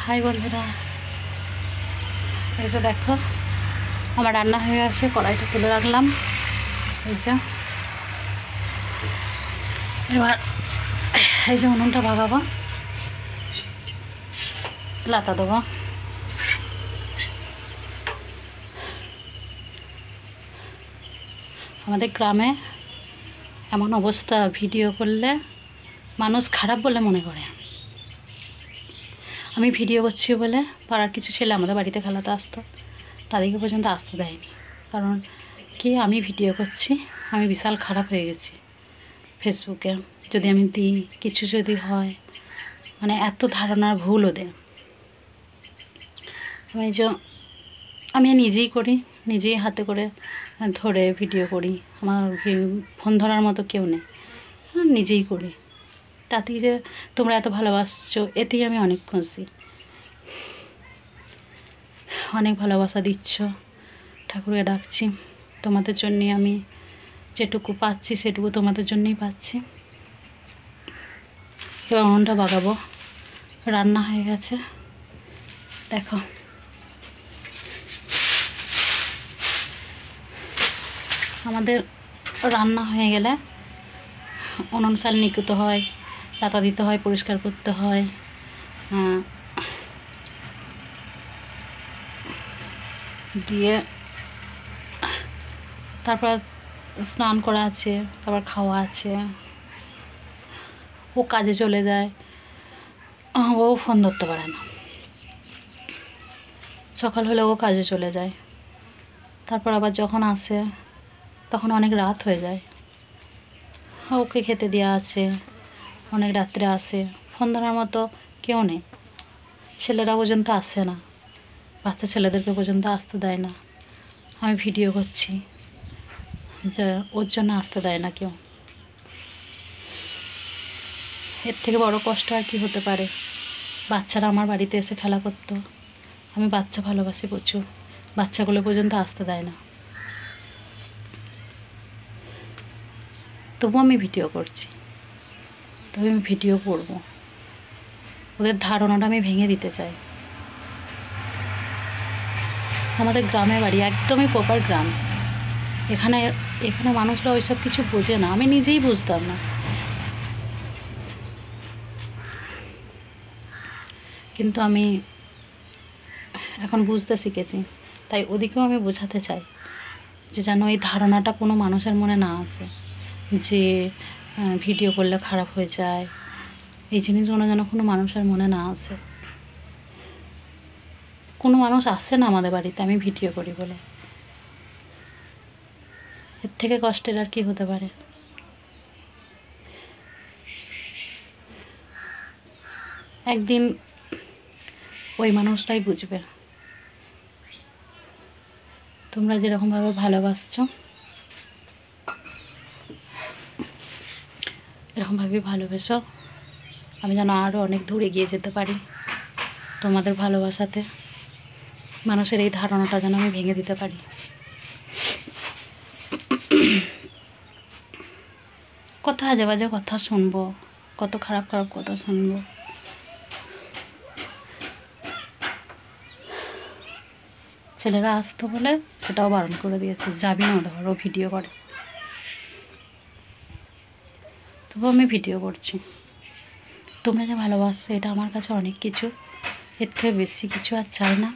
High বন্ধুরা, এই যে দেখো আমার রান্না হয়ে গেছে। কড়াইটা তুলে রাখলাম। এই যে এবার এই যে উনুনটা ভাগাবো, লাতা দেবো। আমাদের গ্রামে এমন অবস্থা, ভিডিও করলে মানুষ খারাপ বলে মনে করে। আমি ভিডিও করছি বলে পাড়ার কিছু ছেলে আমাদের বাড়িতে খেলাতে আসতো, তাদেরকে পর্যন্ত আসতে দেয়নি। কারণ কি, আমি ভিডিও করছি, আমি বিশাল খারাপ হয়ে গেছি ফেসবুকে। যদি আমি দিই, কিছু যদি হয়, মানে এত ধারণার ভুল ওদের। আমি নিজেই করি, নিজেই হাতে করে ধরে ভিডিও করি। আমার ফোন ধরার মতো কেউ নেই, নিজেই করি। তাতেই যে তোমরা এত ভালোবাসছো, এতেই আমি অনেক খুশি। অনেক ভালোবাসা দিচ্ছ, ঠাকুরকে ডাকছি। তোমাদের জন্যে আমি যেটুকু পাচ্ছি সেটুকু তোমাদের জন্যই পাচ্ছি। এবার উনুনটা বাগাবো। রান্না হয়ে গেছে, দেখো। আমাদের রান্না হয়ে গেলে উনুন শাল নিকুতে হয়, লাতা দিতে হয়, পরিষ্কার করতে হয়। দিয়ে তারপর স্নান করা আছে, তারপর খাওয়া আছে। ও কাজে চলে যায়, ও ফোন ধরতে পারে না। সকাল হলে ও কাজে চলে যায়, তারপর আবার যখন আসে তখন অনেক রাত হয়ে যায়। ওকে খেতে দেওয়া আছে, অনেক রাত্রে আসে। ফোন ধরার মতো কেউ নেই, ছেলেরা পর্যন্ত আসে না, বাচ্চা ছেলেদেরকে পর্যন্ত আসতে দেয় না। আমি ভিডিও করছি যে ওর জন্য আসতে দেয় না কেউ। এর থেকে বড় কষ্ট আর কি হতে পারে। বাচ্চারা আমার বাড়িতে এসে খেলা করতো, আমি বাচ্চা ভালোবাসি প্রচুর, বাচ্চাগুলো পর্যন্ত আসতে দেয় না। তবু আমি ভিডিও করছি, তবে আমি ভিডিও করব। ওদের ধারণাটা আমি ভেঙে দিতে চাই। আমাদের গ্রামে বাড়ি, একদমই প্রপার গ্রাম। এখানে মানুষরা ওইসব কিছু বোঝে না, আমি নিজেই বুঝতাম না। কিন্তু আমি এখন বুঝতে শিখেছি, তাই ওদিকেও আমি বোঝাতে চাই যে যেন এই ধারণাটা কোনো মানুষের মনে না আসে যে ভিডিও করলে খারাপ হয়ে যায়। এই জিনিসগুলো যেন কোনো মানুষের মনে না আসে। কোনো মানুষ আসছে না আমাদের বাড়িতে আমি ভিডিও করি বলে। এর থেকে কষ্টের আর কি হতে পারে। একদিন ওই মানুষটাই বুঝবে। তোমরা যেরকমভাবে ভালোবাসছো, এরকমভাবেই ভালোবেসো। আমি যেন আরও অনেক দূর এগিয়ে যেতে পারি তোমাদের ভালোবাসাতে। মানুষের এই ধারণাটা যেন আমি ভেঙে দিতে পারি। কত আজে বাজে কথা শুনবো, কত খারাপ খারাপ কথা শুনবো। ছেলেরা আসতো বলে সেটাও বারণ করে দিয়েছে, যাবি না ওদের ঘরে, ও ভিডিও করে। তবু আমি ভিডিও করছি। তোমরা যে ভালোবাসছো, এটা আমার কাছে অনেক কিছু। এর থেকে বেশি কিছু আর চাই না।